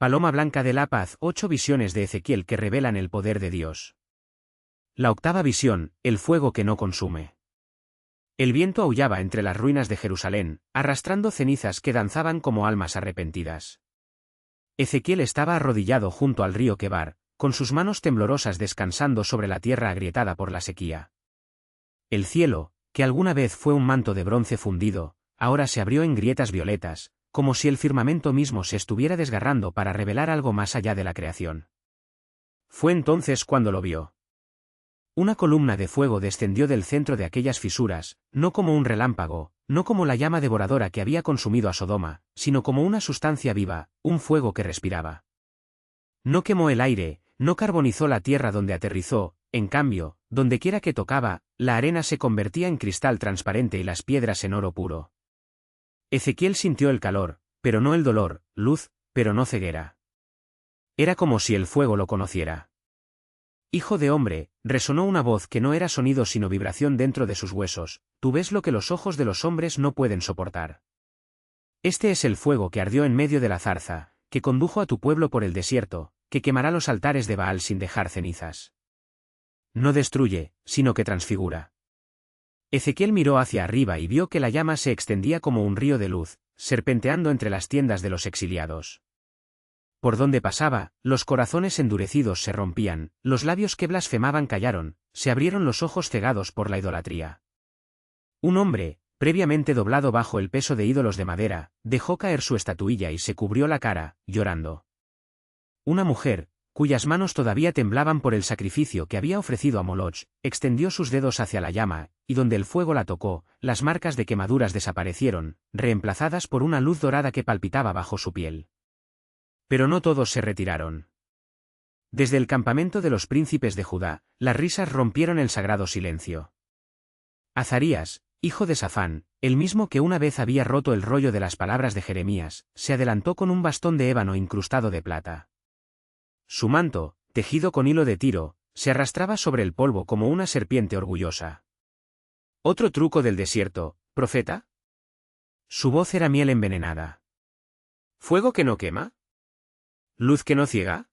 Paloma blanca de la paz, 8 visiones de Ezequiel que revelan el poder de Dios. La octava visión, el fuego que no consume. El viento aullaba entre las ruinas de Jerusalén, arrastrando cenizas que danzaban como almas arrepentidas. Ezequiel estaba arrodillado junto al río Quebar, con sus manos temblorosas descansando sobre la tierra agrietada por la sequía. El cielo, que alguna vez fue un manto de bronce fundido, ahora se abrió en grietas violetas, como si el firmamento mismo se estuviera desgarrando para revelar algo más allá de la creación. Fue entonces cuando lo vio. Una columna de fuego descendió del centro de aquellas fisuras, no como un relámpago, no como la llama devoradora que había consumido a Sodoma, sino como una sustancia viva, un fuego que respiraba. No quemó el aire, no carbonizó la tierra donde aterrizó, en cambio, dondequiera que tocaba, la arena se convertía en cristal transparente y las piedras en oro puro. Ezequiel sintió el calor, pero no el dolor, luz, pero no ceguera. Era como si el fuego lo conociera. Hijo de hombre, resonó una voz que no era sonido sino vibración dentro de sus huesos, tú ves lo que los ojos de los hombres no pueden soportar. Este es el fuego que ardió en medio de la zarza, que condujo a tu pueblo por el desierto, que quemará los altares de Baal sin dejar cenizas. No destruye, sino que transfigura. Ezequiel miró hacia arriba y vio que la llama se extendía como un río de luz, serpenteando entre las tiendas de los exiliados. Por donde pasaba, los corazones endurecidos se rompían, los labios que blasfemaban callaron, se abrieron los ojos cegados por la idolatría. Un hombre, previamente doblado bajo el peso de ídolos de madera, dejó caer su estatuilla y se cubrió la cara, llorando. Una mujer, cuyas manos todavía temblaban por el sacrificio que había ofrecido a Moloch, extendió sus dedos hacia la llama, y donde el fuego la tocó, las marcas de quemaduras desaparecieron, reemplazadas por una luz dorada que palpitaba bajo su piel. Pero no todos se retiraron. Desde el campamento de los príncipes de Judá, las risas rompieron el sagrado silencio. Azarías, hijo de Safán, el mismo que una vez había roto el rollo de las palabras de Jeremías, se adelantó con un bastón de ébano incrustado de plata. Su manto, tejido con hilo de Tiro, se arrastraba sobre el polvo como una serpiente orgullosa. ¿Otro truco del desierto, profeta? Su voz era miel envenenada. ¿Fuego que no quema? ¿Luz que no ciega?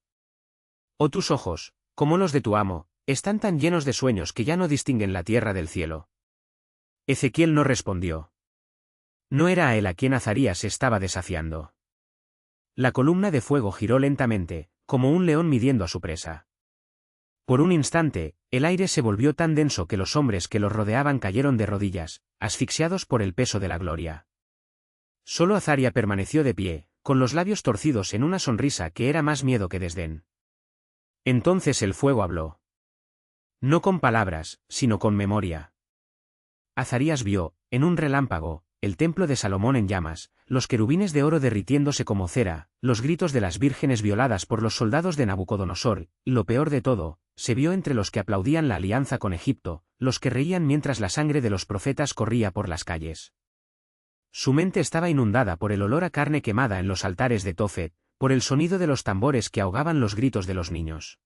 ¿O tus ojos, como los de tu amo, están tan llenos de sueños que ya no distinguen la tierra del cielo? Ezequiel no respondió. No era a él a quien Azarías estaba desafiando. La columna de fuego giró lentamente, como un león midiendo a su presa. Por un instante, el aire se volvió tan denso que los hombres que los rodeaban cayeron de rodillas, asfixiados por el peso de la gloria. Solo Azaria permaneció de pie, con los labios torcidos en una sonrisa que era más miedo que desdén. Entonces el fuego habló. No con palabras, sino con memoria. Azarías vio, en un relámpago, el templo de Salomón en llamas, los querubines de oro derritiéndose como cera, los gritos de las vírgenes violadas por los soldados de Nabucodonosor, y lo peor de todo, se vio entre los que aplaudían la alianza con Egipto, los que reían mientras la sangre de los profetas corría por las calles. Su mente estaba inundada por el olor a carne quemada en los altares de Tofet, por el sonido de los tambores que ahogaban los gritos de los niños.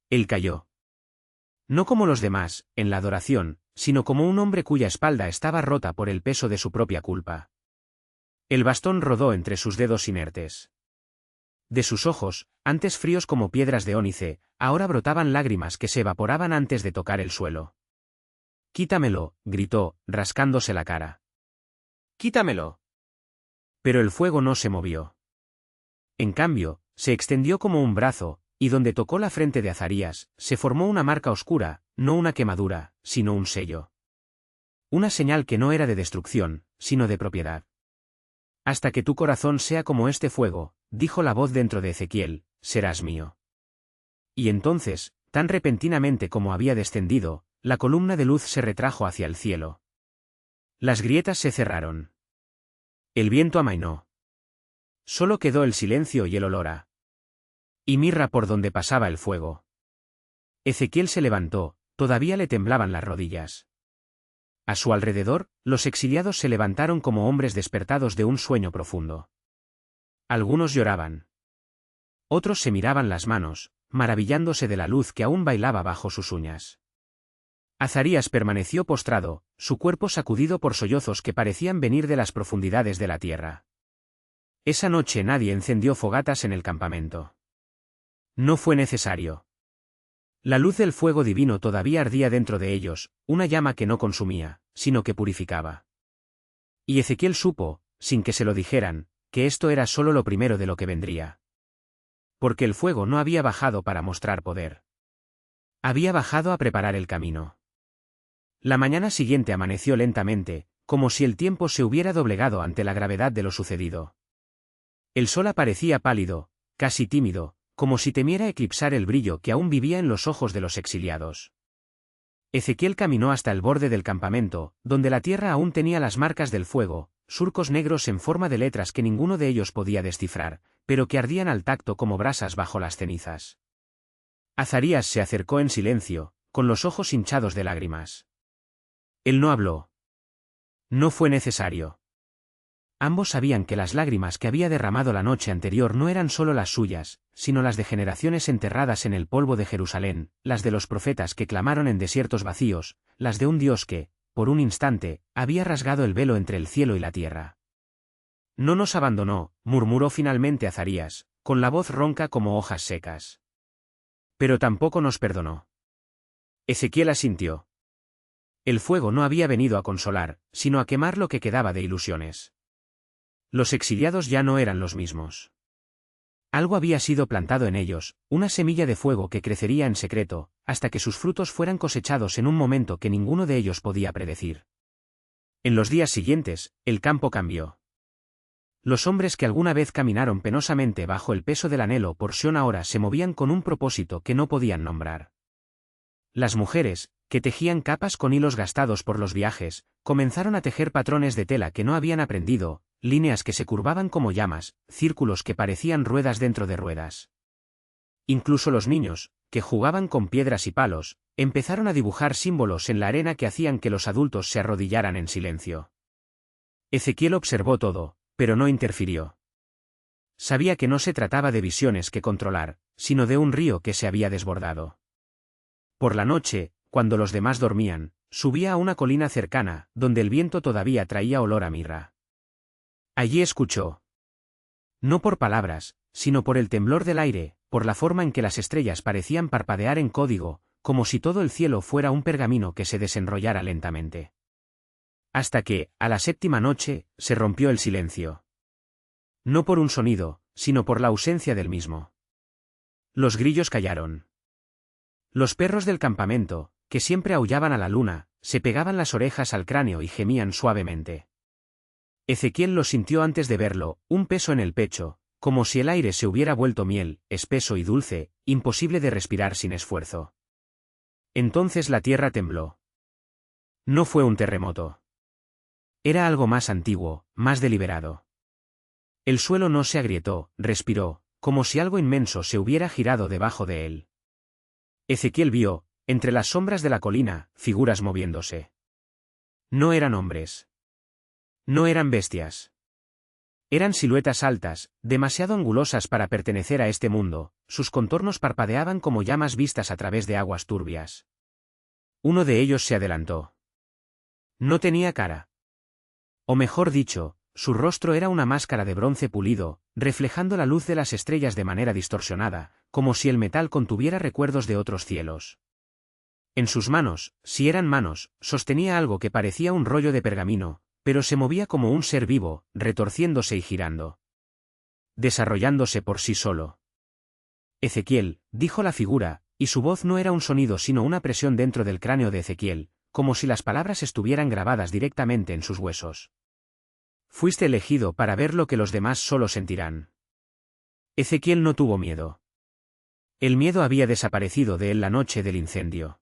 Él cayó. No como los demás, en la adoración, sino como un hombre cuya espalda estaba rota por el peso de su propia culpa. El bastón rodó entre sus dedos inertes. De sus ojos, antes fríos como piedras de ónice, ahora brotaban lágrimas que se evaporaban antes de tocar el suelo. «Quítamelo», gritó, rascándose la cara. «¡Quítamelo!». Pero el fuego no se movió. En cambio, se extendió como un brazo, y donde tocó la frente de Azarías, se formó una marca oscura, no una quemadura, sino un sello. Una señal que no era de destrucción, sino de propiedad. «Hasta que tu corazón sea como este fuego», dijo la voz dentro de Ezequiel, «serás mío». Y entonces, tan repentinamente como había descendido, la columna de luz se retrajo hacia el cielo. Las grietas se cerraron. El viento amainó. Solo quedó el silencio y el olor a y mirra por donde pasaba el fuego. Ezequiel se levantó, todavía le temblaban las rodillas. A su alrededor, los exiliados se levantaron como hombres despertados de un sueño profundo. Algunos lloraban. Otros se miraban las manos, maravillándose de la luz que aún bailaba bajo sus uñas. Azarías permaneció postrado, su cuerpo sacudido por sollozos que parecían venir de las profundidades de la tierra. Esa noche nadie encendió fogatas en el campamento. No fue necesario. La luz del fuego divino todavía ardía dentro de ellos, una llama que no consumía, sino que purificaba. Y Ezequiel supo, sin que se lo dijeran, que esto era solo lo primero de lo que vendría. Porque el fuego no había bajado para mostrar poder. Había bajado a preparar el camino. La mañana siguiente amaneció lentamente, como si el tiempo se hubiera doblegado ante la gravedad de lo sucedido. El sol aparecía pálido, casi tímido, como si temiera eclipsar el brillo que aún vivía en los ojos de los exiliados. Ezequiel caminó hasta el borde del campamento, donde la tierra aún tenía las marcas del fuego, surcos negros en forma de letras que ninguno de ellos podía descifrar, pero que ardían al tacto como brasas bajo las cenizas. Azarías se acercó en silencio, con los ojos hinchados de lágrimas. Él no habló. No fue necesario. Ambos sabían que las lágrimas que había derramado la noche anterior no eran solo las suyas, sino las de generaciones enterradas en el polvo de Jerusalén, las de los profetas que clamaron en desiertos vacíos, las de un Dios que, por un instante, había rasgado el velo entre el cielo y la tierra. No nos abandonó, murmuró finalmente Azarías, con la voz ronca como hojas secas. Pero tampoco nos perdonó. Ezequiel asintió. El fuego no había venido a consolar, sino a quemar lo que quedaba de ilusiones. Los exiliados ya no eran los mismos. Algo había sido plantado en ellos, una semilla de fuego que crecería en secreto, hasta que sus frutos fueran cosechados en un momento que ninguno de ellos podía predecir. En los días siguientes, el campo cambió. Los hombres que alguna vez caminaron penosamente bajo el peso del anhelo por Sión ahora se movían con un propósito que no podían nombrar. Las mujeres, que tejían capas con hilos gastados por los viajes, comenzaron a tejer patrones de tela que no habían aprendido, líneas que se curvaban como llamas, círculos que parecían ruedas dentro de ruedas. Incluso los niños, que jugaban con piedras y palos, empezaron a dibujar símbolos en la arena que hacían que los adultos se arrodillaran en silencio. Ezequiel observó todo, pero no interfirió. Sabía que no se trataba de visiones que controlar, sino de un río que se había desbordado. Por la noche, cuando los demás dormían, subía a una colina cercana, donde el viento todavía traía olor a mirra. Allí escuchó. No por palabras, sino por el temblor del aire, por la forma en que las estrellas parecían parpadear en código, como si todo el cielo fuera un pergamino que se desenrollara lentamente. Hasta que, a la séptima noche, se rompió el silencio. No por un sonido, sino por la ausencia del mismo. Los grillos callaron. Los perros del campamento, que siempre aullaban a la luna, se pegaban las orejas al cráneo y gemían suavemente. Ezequiel lo sintió antes de verlo, un peso en el pecho, como si el aire se hubiera vuelto miel, espeso y dulce, imposible de respirar sin esfuerzo. Entonces la tierra tembló. No fue un terremoto. Era algo más antiguo, más deliberado. El suelo no se agrietó, respiró, como si algo inmenso se hubiera girado debajo de él. Ezequiel vio, entre las sombras de la colina, figuras moviéndose. No eran hombres. No eran bestias. Eran siluetas altas, demasiado angulosas para pertenecer a este mundo, sus contornos parpadeaban como llamas vistas a través de aguas turbias. Uno de ellos se adelantó. No tenía cara. O mejor dicho, su rostro era una máscara de bronce pulido, reflejando la luz de las estrellas de manera distorsionada, como si el metal contuviera recuerdos de otros cielos. En sus manos, si eran manos, sostenía algo que parecía un rollo de pergamino, pero se movía como un ser vivo, retorciéndose y girando. Desarrollándose por sí solo. Ezequiel, dijo la figura, y su voz no era un sonido sino una presión dentro del cráneo de Ezequiel, como si las palabras estuvieran grabadas directamente en sus huesos. Fuiste elegido para ver lo que los demás solo sentirán. Ezequiel no tuvo miedo. El miedo había desaparecido de él la noche del incendio.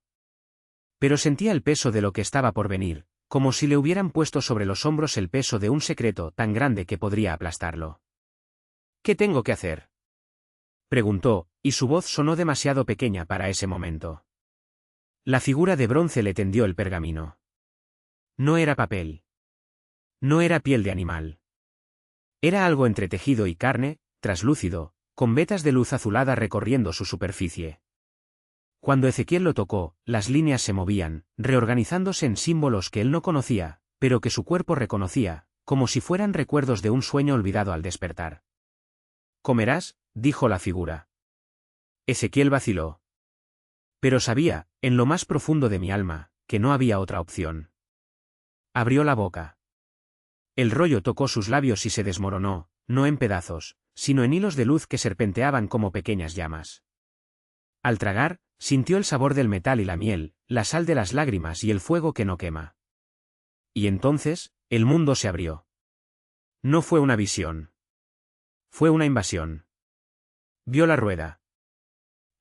Pero sentía el peso de lo que estaba por venir, como si le hubieran puesto sobre los hombros el peso de un secreto tan grande que podría aplastarlo. ¿Qué tengo que hacer?, preguntó, y su voz sonó demasiado pequeña para ese momento. La figura de bronce le tendió el pergamino. No era papel. No era piel de animal. Era algo entre tejido y carne, traslúcido, con vetas de luz azulada recorriendo su superficie. Cuando Ezequiel lo tocó, las líneas se movían, reorganizándose en símbolos que él no conocía, pero que su cuerpo reconocía, como si fueran recuerdos de un sueño olvidado al despertar. «Comerás», dijo la figura. Ezequiel vaciló. Pero sabía, en lo más profundo de mi alma, que no había otra opción. Abrió la boca. El rollo tocó sus labios y se desmoronó, no en pedazos, sino en hilos de luz que serpenteaban como pequeñas llamas. Al tragar, sintió el sabor del metal y la miel, la sal de las lágrimas y el fuego que no quema. Y entonces, el mundo se abrió. No fue una visión. Fue una invasión. Vio la rueda.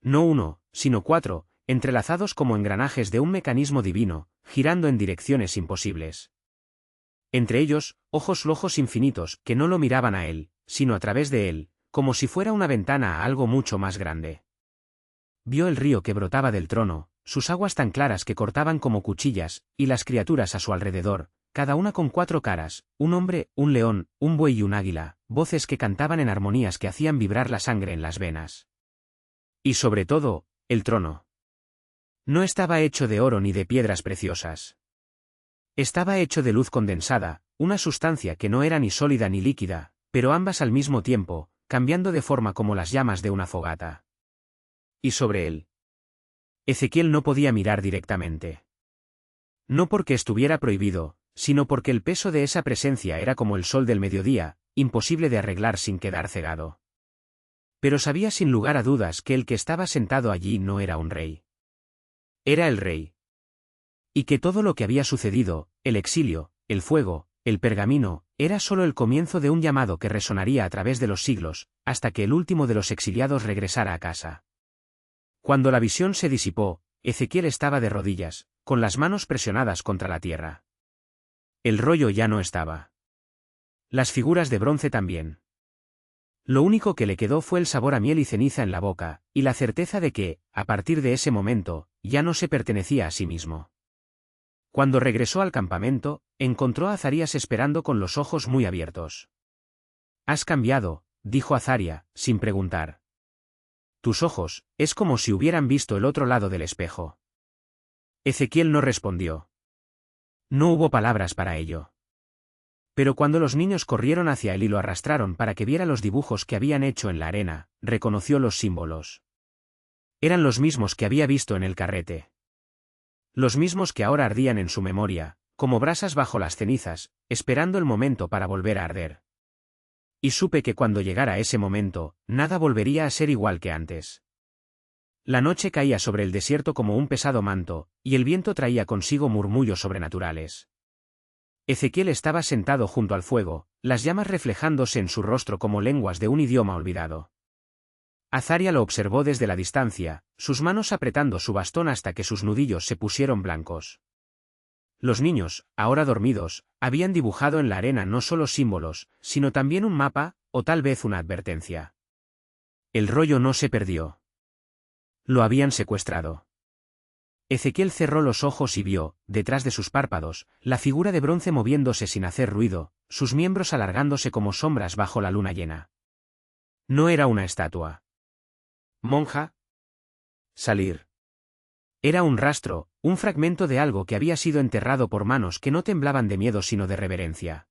No uno, sino 4, entrelazados como engranajes de un mecanismo divino, girando en direcciones imposibles. Entre ellos, ojos infinitos que no lo miraban a él, sino a través de él, como si fuera una ventana a algo mucho más grande. Vio el río que brotaba del trono, sus aguas tan claras que cortaban como cuchillas, y las criaturas a su alrededor, cada una con 4 caras, un hombre, un león, un buey y un águila, voces que cantaban en armonías que hacían vibrar la sangre en las venas. Y sobre todo, el trono. No estaba hecho de oro ni de piedras preciosas. Estaba hecho de luz condensada, una sustancia que no era ni sólida ni líquida, pero ambas al mismo tiempo, cambiando de forma como las llamas de una fogata. Y sobre él. Ezequiel no podía mirar directamente. No porque estuviera prohibido, sino porque el peso de esa presencia era como el sol del mediodía, imposible de arreglar sin quedar cegado. Pero sabía sin lugar a dudas que el que estaba sentado allí no era un rey. Era el rey. Y que todo lo que había sucedido, el exilio, el fuego, el pergamino, era solo el comienzo de un llamado que resonaría a través de los siglos, hasta que el último de los exiliados regresara a casa. Cuando la visión se disipó, Ezequiel estaba de rodillas, con las manos presionadas contra la tierra. El rollo ya no estaba. Las figuras de bronce también. Lo único que le quedó fue el sabor a miel y ceniza en la boca, y la certeza de que, a partir de ese momento, ya no se pertenecía a sí mismo. Cuando regresó al campamento, encontró a Azarías esperando con los ojos muy abiertos. «Has cambiado», dijo Azaria, sin preguntar. «Tus ojos, es como si hubieran visto el otro lado del espejo». Ezequiel no respondió. No hubo palabras para ello. Pero cuando los niños corrieron hacia él y lo arrastraron para que viera los dibujos que habían hecho en la arena, reconoció los símbolos. Eran los mismos que había visto en el carrete. Los mismos que ahora ardían en su memoria, como brasas bajo las cenizas, esperando el momento para volver a arder. Y supe que cuando llegara ese momento, nada volvería a ser igual que antes. La noche caía sobre el desierto como un pesado manto, y el viento traía consigo murmullos sobrenaturales. Ezequiel estaba sentado junto al fuego, las llamas reflejándose en su rostro como lenguas de un idioma olvidado. Azaria lo observó desde la distancia, sus manos apretando su bastón hasta que sus nudillos se pusieron blancos. Los niños, ahora dormidos, habían dibujado en la arena no solo símbolos, sino también un mapa, o tal vez una advertencia. El rollo no se perdió. Lo habían secuestrado. Ezequiel cerró los ojos y vio, detrás de sus párpados, la figura de bronce moviéndose sin hacer ruido, sus miembros alargándose como sombras bajo la luna llena. No era una estatua. ¿Monja? Salir. Era un rastro, un fragmento de algo que había sido enterrado por manos que no temblaban de miedo sino de reverencia.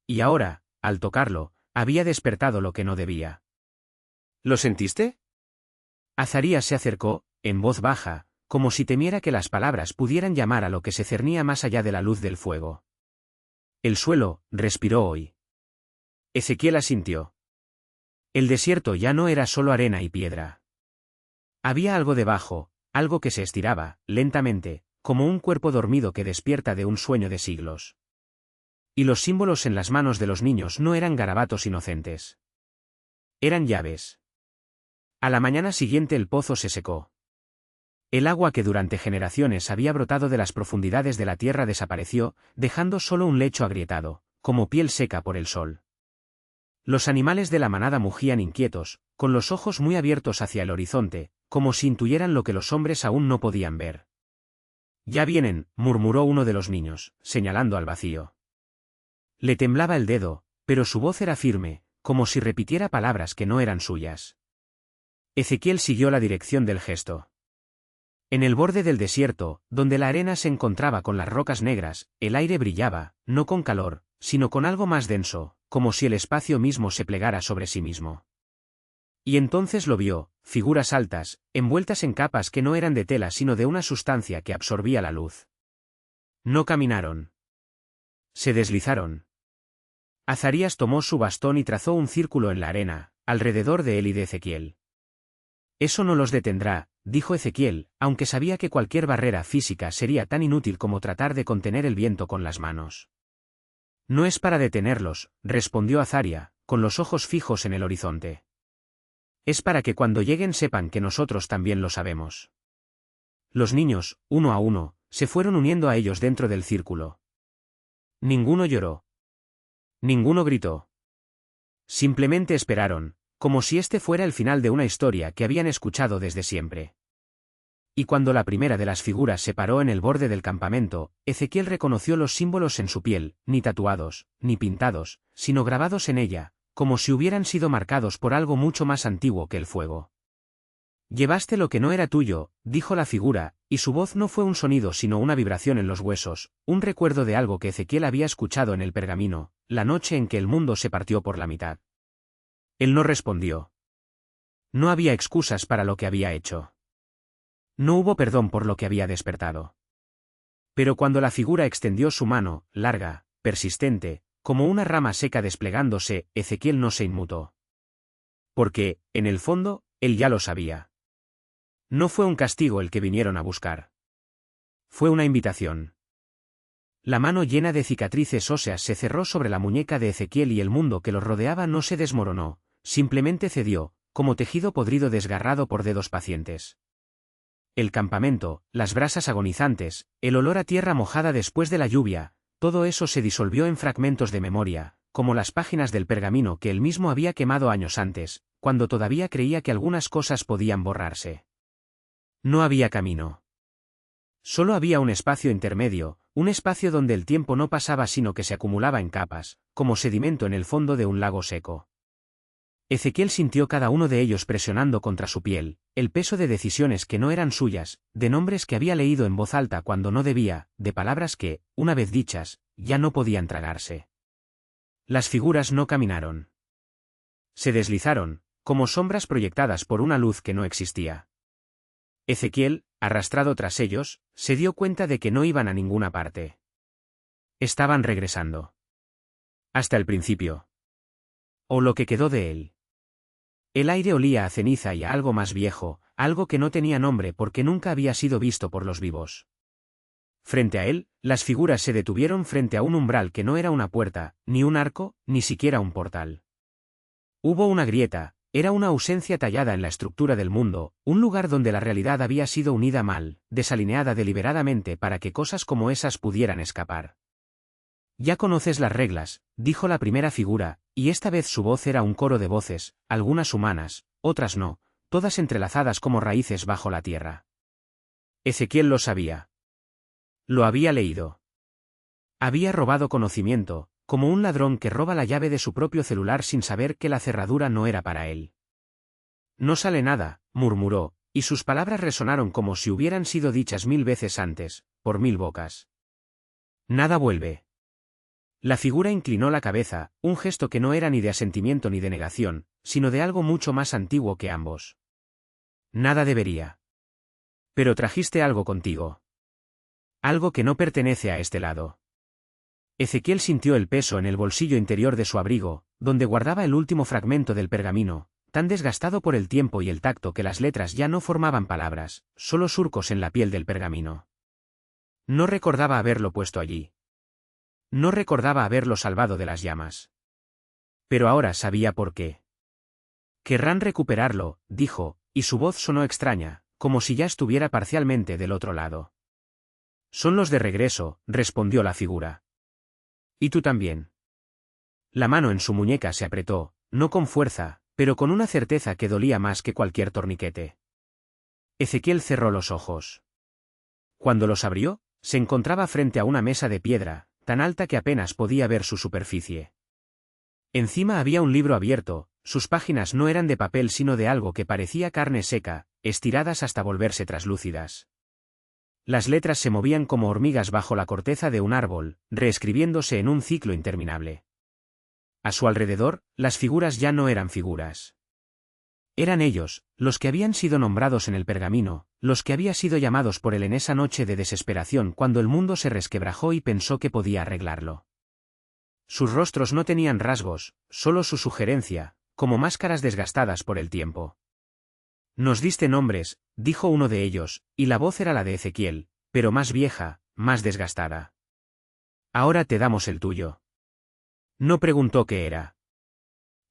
Y ahora, al tocarlo, había despertado lo que no debía. ¿Lo sentiste? Azarías se acercó, en voz baja, como si temiera que las palabras pudieran llamar a lo que se cernía más allá de la luz del fuego. El suelo, respiró hoy. Ezequiel asintió. El desierto ya no era solo arena y piedra. Había algo debajo, algo que se estiraba, lentamente, como un cuerpo dormido que despierta de un sueño de siglos. Y los símbolos en las manos de los niños no eran garabatos inocentes. Eran llaves. A la mañana siguiente el pozo se secó. El agua que durante generaciones había brotado de las profundidades de la tierra desapareció, dejando solo un lecho agrietado, como piel seca por el sol. Los animales de la manada mugían inquietos, con los ojos muy abiertos hacia el horizonte, como si intuyeran lo que los hombres aún no podían ver. «Ya vienen», murmuró uno de los niños, señalando al vacío. Le temblaba el dedo, pero su voz era firme, como si repitiera palabras que no eran suyas. Ezequiel siguió la dirección del gesto. En el borde del desierto, donde la arena se encontraba con las rocas negras, el aire brillaba, no con calor, sino con algo más denso, como si el espacio mismo se plegara sobre sí mismo. Y entonces lo vio, figuras altas, envueltas en capas que no eran de tela sino de una sustancia que absorbía la luz. No caminaron. Se deslizaron. Azarías tomó su bastón y trazó un círculo en la arena, alrededor de él y de Ezequiel. Eso no los detendrá, dijo Ezequiel, aunque sabía que cualquier barrera física sería tan inútil como tratar de contener el viento con las manos. No es para detenerlos, respondió Azaria, con los ojos fijos en el horizonte. Es para que cuando lleguen sepan que nosotros también lo sabemos. Los niños, uno a uno, se fueron uniendo a ellos dentro del círculo. Ninguno lloró. Ninguno gritó. Simplemente esperaron, como si este fuera el final de una historia que habían escuchado desde siempre. Y cuando la primera de las figuras se paró en el borde del campamento, Ezequiel reconoció los símbolos en su piel, ni tatuados, ni pintados, sino grabados en ella, como si hubieran sido marcados por algo mucho más antiguo que el fuego. Llevaste lo que no era tuyo, dijo la figura, y su voz no fue un sonido sino una vibración en los huesos, un recuerdo de algo que Ezequiel había escuchado en el pergamino, la noche en que el mundo se partió por la mitad. Él no respondió. No había excusas para lo que había hecho. No hubo perdón por lo que había despertado. Pero cuando la figura extendió su mano, larga, persistente, como una rama seca desplegándose, Ezequiel no se inmutó. Porque, en el fondo, él ya lo sabía. No fue un castigo el que vinieron a buscar. Fue una invitación. La mano llena de cicatrices óseas se cerró sobre la muñeca de Ezequiel y el mundo que los rodeaba no se desmoronó, simplemente cedió, como tejido podrido desgarrado por dedos pacientes. El campamento, las brasas agonizantes, el olor a tierra mojada después de la lluvia, todo eso se disolvió en fragmentos de memoria, como las páginas del pergamino que él mismo había quemado años antes, cuando todavía creía que algunas cosas podían borrarse. No había camino. Solo había un espacio intermedio, un espacio donde el tiempo no pasaba sino que se acumulaba en capas, como sedimento en el fondo de un lago seco. Ezequiel sintió cada uno de ellos presionando contra su piel, el peso de decisiones que no eran suyas, de nombres que había leído en voz alta cuando no debía, de palabras que, una vez dichas, ya no podían tragarse. Las figuras no caminaron. Se deslizaron, como sombras proyectadas por una luz que no existía. Ezequiel, arrastrado tras ellos, se dio cuenta de que no iban a ninguna parte. Estaban regresando. Hasta el principio. O lo que quedó de él. El aire olía a ceniza y a algo más viejo, algo que no tenía nombre porque nunca había sido visto por los vivos. Frente a él, las figuras se detuvieron frente a un umbral que no era una puerta, ni un arco, ni siquiera un portal. Hubo una grieta, era una ausencia tallada en la estructura del mundo, un lugar donde la realidad había sido unida mal, desalineada deliberadamente para que cosas como esas pudieran escapar. Ya conoces las reglas, dijo la primera figura, y esta vez su voz era un coro de voces, algunas humanas, otras no, todas entrelazadas como raíces bajo la tierra. Ezequiel lo sabía. Lo había leído. Había robado conocimiento, como un ladrón que roba la llave de su propio celular sin saber que la cerradura no era para él. No sale nada, murmuró, y sus palabras resonaron como si hubieran sido dichas 1000 veces antes, por 1000 bocas. Nada vuelve. La figura inclinó la cabeza, un gesto que no era ni de asentimiento ni de negación, sino de algo mucho más antiguo que ambos. Nada debería. Pero trajiste algo contigo. Algo que no pertenece a este lado. Ezequiel sintió el peso en el bolsillo interior de su abrigo, donde guardaba el último fragmento del pergamino, tan desgastado por el tiempo y el tacto que las letras ya no formaban palabras, solo surcos en la piel del pergamino. No recordaba haberlo puesto allí. No recordaba haberlo salvado de las llamas. Pero ahora sabía por qué. Querrán recuperarlo, dijo, y su voz sonó extraña, como si ya estuviera parcialmente del otro lado. Son los de regreso, respondió la figura. Y tú también. La mano en su muñeca se apretó, no con fuerza, pero con una certeza que dolía más que cualquier torniquete. Ezequiel cerró los ojos. Cuando los abrió, se encontraba frente a una mesa de piedra, tan alta que apenas podía ver su superficie. Encima había un libro abierto, sus páginas no eran de papel sino de algo que parecía carne seca, estiradas hasta volverse traslúcidas. Las letras se movían como hormigas bajo la corteza de un árbol, reescribiéndose en un ciclo interminable. A su alrededor, las figuras ya no eran figuras. Eran ellos, los que habían sido nombrados en el pergamino, los que habían sido llamados por él en esa noche de desesperación cuando el mundo se resquebrajó y pensó que podía arreglarlo. Sus rostros no tenían rasgos, solo su sugerencia, como máscaras desgastadas por el tiempo. Nos diste nombres, dijo uno de ellos, y la voz era la de Ezequiel, pero más vieja, más desgastada. Ahora te damos el tuyo. No preguntó qué era.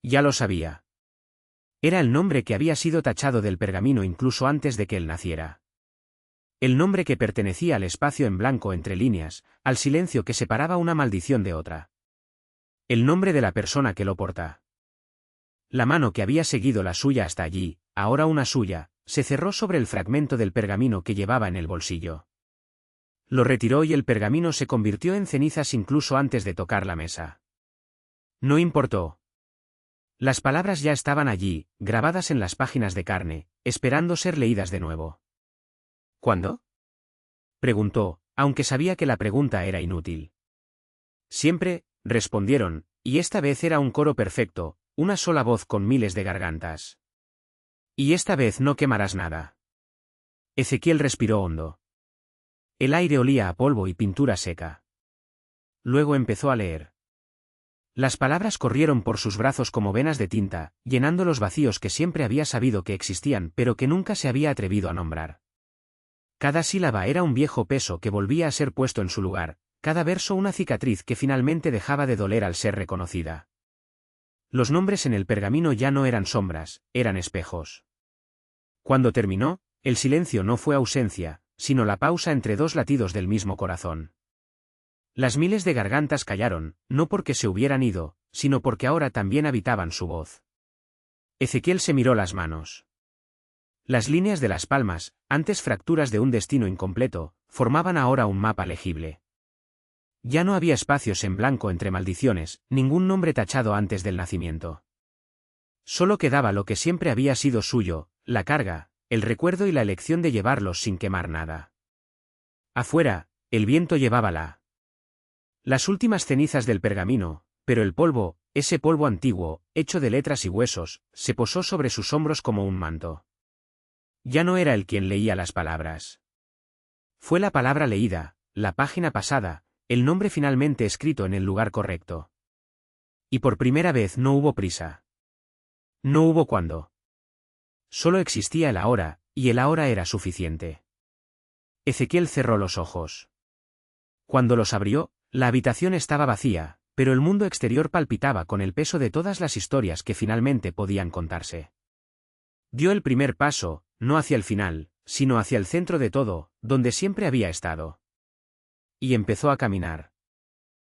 Ya lo sabía. Era el nombre que había sido tachado del pergamino incluso antes de que él naciera. El nombre que pertenecía al espacio en blanco entre líneas, al silencio que separaba una maldición de otra. El nombre de la persona que lo porta. La mano que había seguido la suya hasta allí, ahora una suya, se cerró sobre el fragmento del pergamino que llevaba en el bolsillo. Lo retiró y el pergamino se convirtió en cenizas incluso antes de tocar la mesa. No importó. Las palabras ya estaban allí, grabadas en las páginas de carne, esperando ser leídas de nuevo. ¿Cuándo?, preguntó, aunque sabía que la pregunta era inútil. Siempre, respondieron, y esta vez era un coro perfecto, una sola voz con miles de gargantas. Y esta vez no quemarás nada. Ezequiel respiró hondo. El aire olía a polvo y pintura seca. Luego empezó a leer. Las palabras corrieron por sus brazos como venas de tinta, llenando los vacíos que siempre había sabido que existían pero que nunca se había atrevido a nombrar. Cada sílaba era un viejo peso que volvía a ser puesto en su lugar, cada verso una cicatriz que finalmente dejaba de doler al ser reconocida. Los nombres en el pergamino ya no eran sombras, eran espejos. Cuando terminó, el silencio no fue ausencia, sino la pausa entre dos latidos del mismo corazón. Las miles de gargantas callaron, no porque se hubieran ido, sino porque ahora también habitaban su voz. Ezequiel se miró las manos. Las líneas de las palmas, antes fracturas de un destino incompleto, formaban ahora un mapa legible. Ya no había espacios en blanco entre maldiciones, ningún nombre tachado antes del nacimiento. Solo quedaba lo que siempre había sido suyo, la carga, el recuerdo y la elección de llevarlos sin quemar nada. Afuera, el viento llevaba las últimas cenizas del pergamino, pero el polvo, ese polvo antiguo, hecho de letras y huesos, se posó sobre sus hombros como un manto. Ya no era él quien leía las palabras. Fue la palabra leída, la página pasada, el nombre finalmente escrito en el lugar correcto. Y por primera vez no hubo prisa. No hubo cuándo. Solo existía el ahora, y el ahora era suficiente. Ezequiel cerró los ojos. Cuando los abrió, la habitación estaba vacía, pero el mundo exterior palpitaba con el peso de todas las historias que finalmente podían contarse. Dio el primer paso, no hacia el final, sino hacia el centro de todo, donde siempre había estado. Y empezó a caminar.